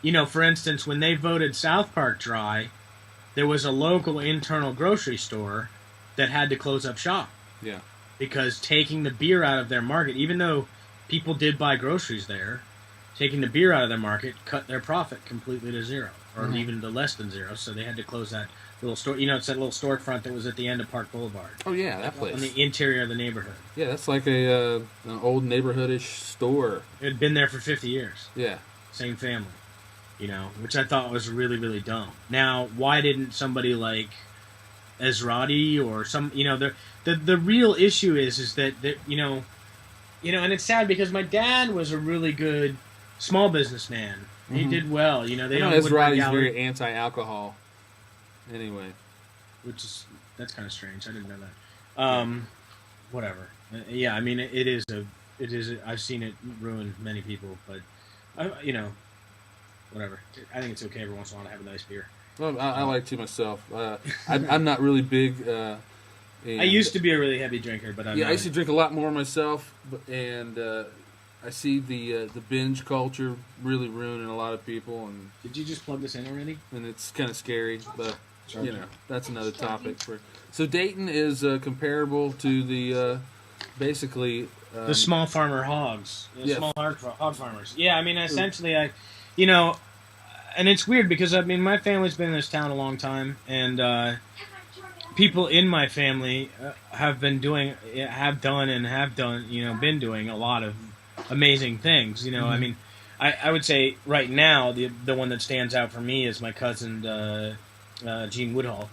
For instance, when they voted South Park dry, there was a local internal grocery store that had to close up shop. Yeah. Because taking the beer out of their market, even though people did buy groceries there, taking the beer out of their market cut their profit completely to zero, or even to less than zero. So they had to close that little store. It's that little storefront that was at the end of Park Boulevard. Oh yeah, that place. On the interior of the neighborhood. Yeah, that's like an old neighborhoodish store. It had been there for 50 years. Yeah. Same family. Which I thought was really, really dumb. Now, why didn't somebody like Ezrati or some, the real issue is that and it's sad because my dad was a really good small businessman. Mm-hmm. He did well, they don't. Ezrati's very anti-alcohol. Anyway, that's kind of strange. I didn't know that. Whatever. Yeah, I mean it is. I've seen it ruin many people, but whatever. I think it's okay every once in a while to have a nice beer. Well, I like to myself. I'm not really big. I used to be a really heavy drinker, but I used to drink a lot more myself, and I see the binge culture really ruining a lot of people. And did you just plug this in already? And it's kind of scary, but that's another topic. So Dayton is comparable to the basically the small farmer hogs, small hog farmers. Yeah, I mean essentially, and it's weird because my family's been in this town a long time, and people in my family have been doing a lot of amazing things. Mm-hmm. I mean, I would say right now the one that stands out for me is my cousin Gene Woodhull,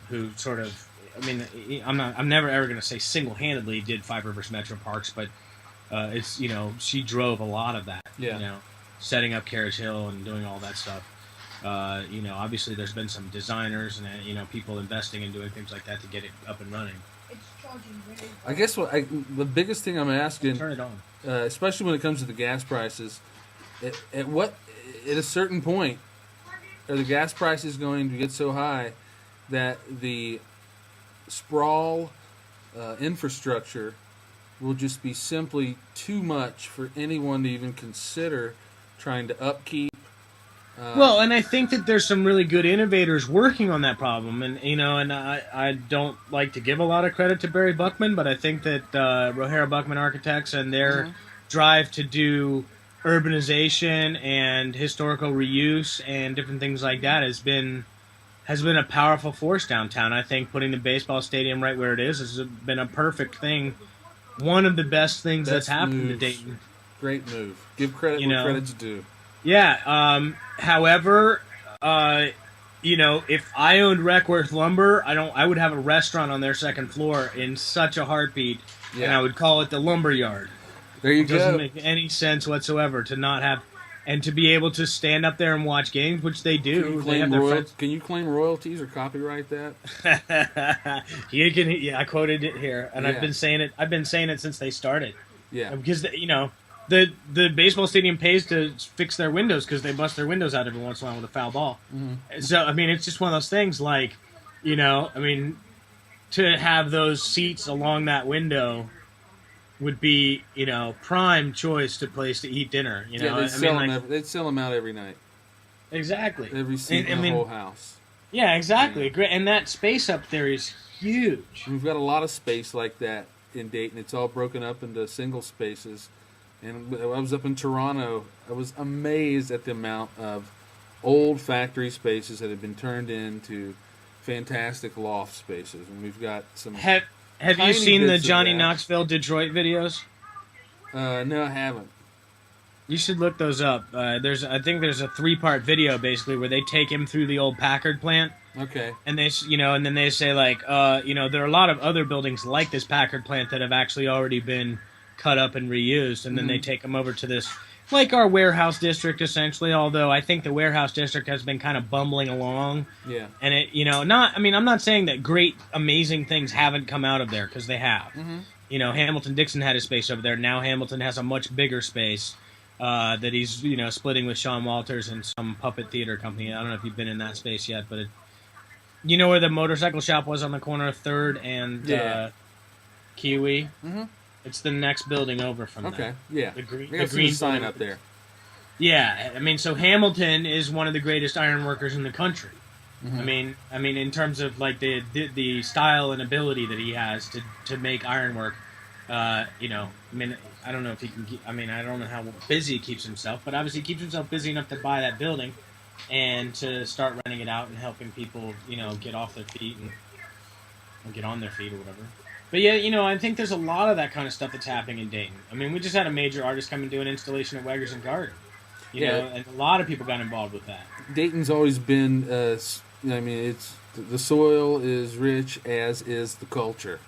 who sort of, I'm never ever going to say single-handedly did Five Rivers Metro Parks, but it's she drove a lot of that. Yeah. Setting up Carriage Hill and doing all that stuff. Obviously there's been some designers and people investing and doing things like that to get it up and running. I guess the biggest thing I'm asking, turn it on, especially when it comes to the gas prices, at a certain point, are the gas prices going to get so high that the sprawl infrastructure will just be simply too much for anyone to even consider trying to upkeep? And I think that there's some really good innovators working on that problem, and I don't like to give a lot of credit to Barry Buckman, but I think that Rohara Buckman Architects and their drive to do urbanization and historical reuse and different things like that has been a powerful force downtown. I think putting the baseball stadium right where it is has been a perfect thing. One of the best things that's happened to Dayton. Great move. Give credit where credit's due. Yeah. However, if I owned Reckworth Lumber, I would have a restaurant on their second floor in such a heartbeat, and I would call it the Lumber Yard. There you go. It doesn't make any sense whatsoever to not have, and to be able to stand up there and watch games, which they do. Can you claim royalties or copyright that? I quoted it here, and I've been saying it since they started. Yeah, because the baseball stadium pays to fix their windows because they bust their windows out every once in a while with a foul ball. Mm-hmm. So it's just one of those things. To have those seats along that window would be prime choice to place to eat dinner. They'd sell them out every night. Exactly. Every seat in the whole house. Yeah, exactly. Great, and that space up there is huge. We've got a lot of space like that in Dayton. It's all broken up into single spaces. And I was up in Toronto. I was amazed at the amount of old factory spaces that have been turned into fantastic loft spaces. And we've got some. Have you seen the Johnny Knoxville Detroit videos? No, I haven't. You should look those up. I think there's a 3-part video basically where they take him through the old Packard plant. Okay. And they, and then they say there are a lot of other buildings like this Packard plant that have actually already been cut up and reused, and then they take them over to this, like our warehouse district essentially, although I think the warehouse district has been kind of bumbling along. Yeah. And I'm not saying that great, amazing things haven't come out of there, because they have. Mm-hmm. Hamilton-Dixon had a space over there. Now Hamilton has a much bigger space that he's, splitting with Sean Walters and some puppet theater company. I don't know if you've been in that space yet, but where the motorcycle shop was on the corner of 3rd and Kiwi? Mm-hmm. It's the next building over from that. Okay, yeah. The green sign up there. Yeah, I mean, so Hamilton is one of the greatest ironworkers in the country. Mm-hmm. I mean, in terms of like the style and ability that he has to make ironwork. You know, I mean, I don't know if he can. I mean, I don't know how busy he keeps himself, but obviously he keeps himself busy enough to buy that building and to start renting it out and helping people, you know, get off their feet and get on their feet or whatever. But yeah, you know, I think there's a lot of that kind of stuff that's happening in Dayton. I mean, we just had a major artist come and do an installation at Weggers and Garden. You know, and a lot of people got involved with that. Dayton's always been, I mean, it's the soil is rich, as is the culture.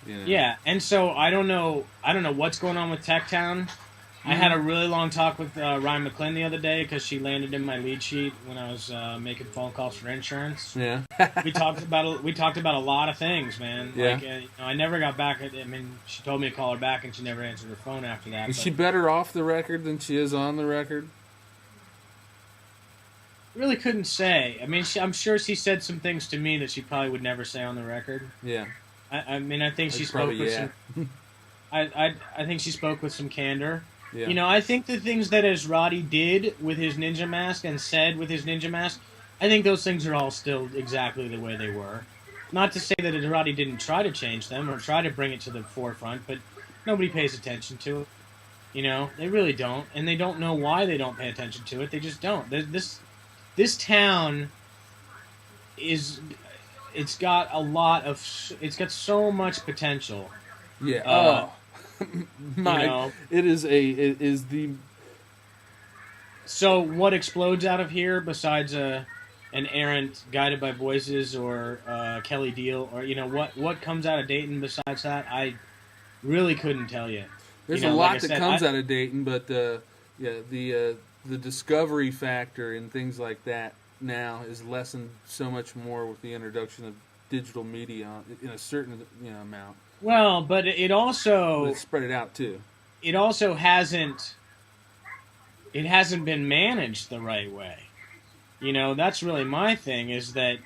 You know? Yeah, and so I don't know what's going on with Tech Town. I had a really long talk with Ryan McClin the other day because she landed in my lead sheet when I was making phone calls for insurance. Yeah, we talked about a lot of things, man. Yeah. Like, you know, I never got back. I mean, she told me to call her back, and she never answered her phone after that. Is she better off the record than she is on the record? Really couldn't say. I mean, I'm sure she said some things to me that she probably would never say on the record. Yeah. I mean, I think she spoke with some. I think she spoke with some candor. Yeah. You know, I think the things that Roddy did with his ninja mask and said with his ninja mask, I think those things are all still exactly the way they were. Not to say that Roddy didn't try to change them or try to bring it to the forefront, but nobody pays attention to it. You know, they really don't, and they don't know why they don't pay attention to it. They just don't. This town it's got so much potential. Yeah. My, you know, it is the. So what explodes out of here besides an errant Guided by Voices or Kelly Deal, or you know what comes out of Dayton besides that? I really couldn't tell you. There's you know, a lot like that comes out of Dayton, but the discovery factor and things like that now is lessened so much more with the introduction of digital media in a certain amount. Well, but it also but spread it out too. It also hasn't been managed the right way. You know, that's really my thing. Is that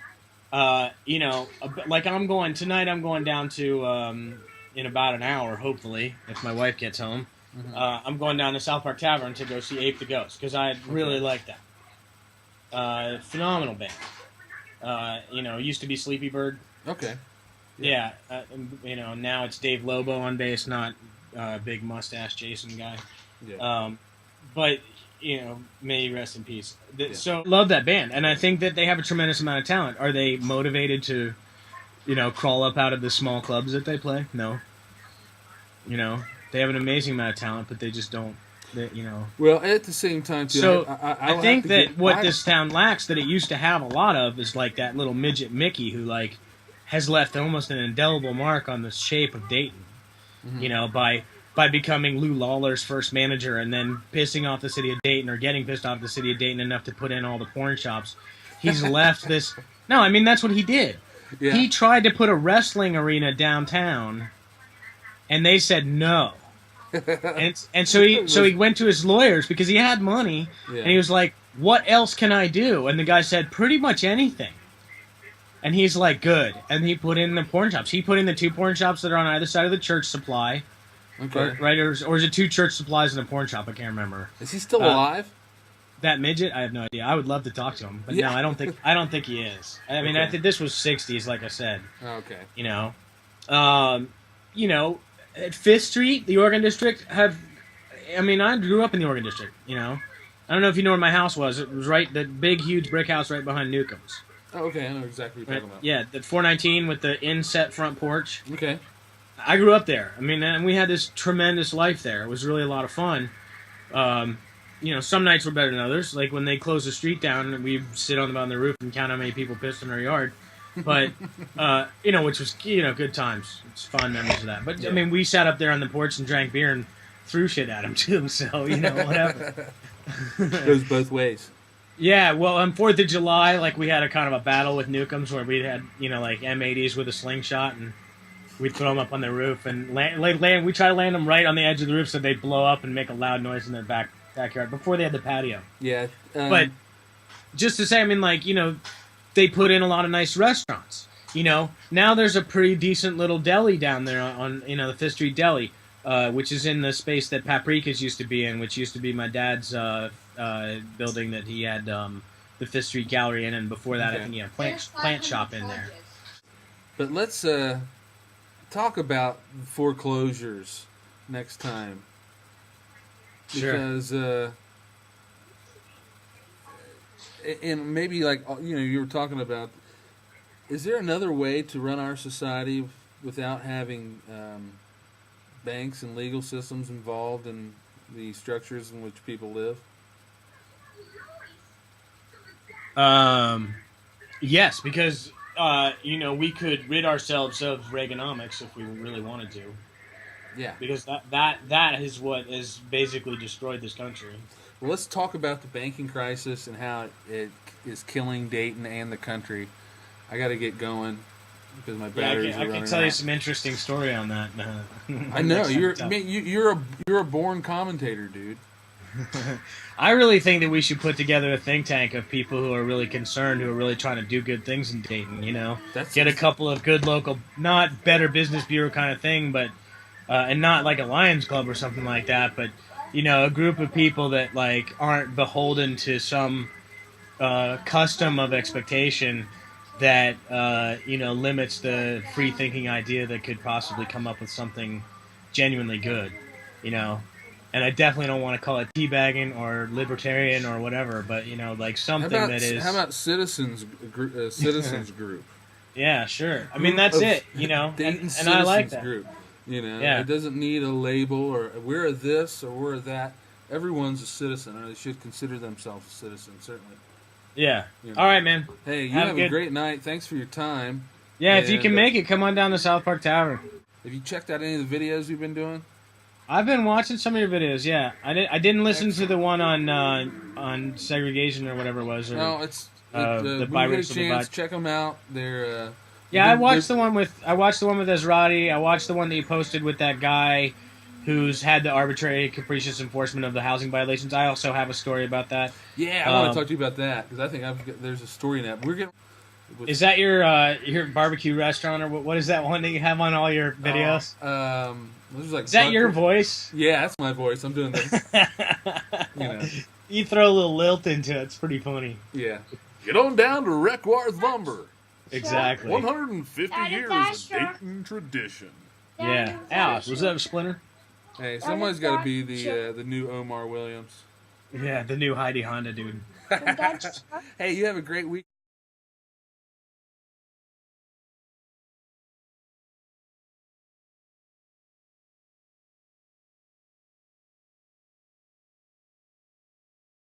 you know, like I'm going down to in about an hour, hopefully, if my wife gets home. Mm-hmm. I'm going down to South Park Tavern to go see Ape the Ghost because I really like that. Phenomenal band. You know, used to be Sleepy Bird. Okay. Yeah, you know, now it's Dave Lobo on bass, not big mustache Jason guy. Yeah. But you know, may he rest in peace. So love that band, and I think that they have a tremendous amount of talent. Are they motivated to, you know, crawl up out of the small clubs that they play? No. You know, they have an amazing amount of talent, but they just don't. You know. Well, at the same time, too. So I think that what this town lacks, that it used to have a lot of, is like that little midget Mickey who like has left almost an indelible mark on the shape of Dayton. Mm-hmm. You know, by becoming Lou Lawler's first manager and then pissing off the city of Dayton or getting pissed off the city of Dayton enough to put in all the porn shops. He's left this. No, I mean that's what he did. Yeah. He tried to put a wrestling arena downtown, and they said no. and so he went to his lawyers because he had money, and he was like, "What else can I do?" And the guy said, "Pretty much anything." And he's like, "Good." And he put in the porn shops. He put in the 2 porn shops that are on either side of the church supply. Okay. Right, or is it 2 church supplies and a porn shop? I can't remember. Is he still alive? That midget, I have no idea. I would love to talk to him, but no, I don't think he is. I mean, I think this was '60s, like I said. Okay. You know, at 5th Street, the Oregon District I grew up in the Oregon District. You know, I don't know if you know where my house was. It was right, the big, huge brick house right behind Newcomb's. Oh, okay, I know exactly what you're talking about. Yeah, the 419 with the inset front porch. Okay. I grew up there. I mean, and we had this tremendous life there. It was really a lot of fun. You know, some nights were better than others. Like when they closed the street down, we'd sit on the roof and count how many people pissed in our yard. But, you know, which was, you know, good times. It's fun memories of that. But, yeah. I mean, we sat up there on the porch and drank beer and threw shit at him, too. So, you know, whatever. It goes both ways. Yeah, well, on 4th of July, like, we had a kind of a battle with Newcomb's where we had, you know, like M80s with a slingshot, and we'd throw them up on the roof and we try to land them right on the edge of the roof so they'd blow up and make a loud noise in their backyard before they had the patio. Yeah. But just to say, I mean, like, you know, they put in a lot of nice restaurants. You know, now there's a pretty decent little deli down there on, you know, the 5th Street Deli. which is in the space that Paprika's used to be in, which used to be my dad's building that he had the Fifth Street Gallery in, and before that, I think he had a plant shop in there. But let's talk about foreclosures next time. Sure. Because, and maybe like, you were talking about, is there another way to run our society without having banks and legal systems involved in the structures in which people live? Yes, because we could rid ourselves of Reaganomics if we really wanted to. Yeah. Because that is what has basically destroyed this country. Well, let's talk about the banking crisis and how it is killing Dayton and the country. I got to get going because my batteries are running out. I can tell you some interesting story on that. I know you're a born commentator, dude. I really think that we should put together a think tank of people who are really concerned, who are really trying to do good things in Dayton. Get a couple of good local, not Better Business Bureau kind of thing, but and not like a Lions Club or something like that, but a group of people that like aren't beholden to some custom of expectation that limits the free thinking idea that could possibly come up with something genuinely good. And I definitely don't want to call it teabagging or libertarian or whatever, but like something that is. How about citizens group? Yeah, sure. I mean that's it. Dayton and I like that. Group. Yeah. It doesn't need a label or we're this or we're that. Everyone's a citizen, and they should consider themselves a citizen, certainly. Yeah. All right, man. Hey, you have a great night. Thanks for your time. Yeah, if you can make it, come on down to South Park Tavern. Have you checked out any of the videos we've been doing? I've been watching some of your videos. Yeah, I didn't listen to the one on segregation or whatever it was. Or, no, it's the when you get a chance, check them out. They're I watched the one with Ezrati. I watched the one that you posted with that guy who's had the arbitrary, capricious enforcement of the housing violations. I also have a story about that. Yeah, I want to talk to you about that because I think there's a story in that. We're getting. Is that your barbecue restaurant or what is that one that you have on all your videos? Is that your voice? Yeah, that's my voice. I'm doing this. You throw a little lilt into it. It's pretty funny. Yeah. Get on down to Reckwar's Lumber. Exactly. 150 years of Dayton tradition. Yeah. Alice, was that a splinter? Hey, somebody's got to be the new Omar Williams. Yeah, the new Heidi Honda dude. Hey, you have a great week.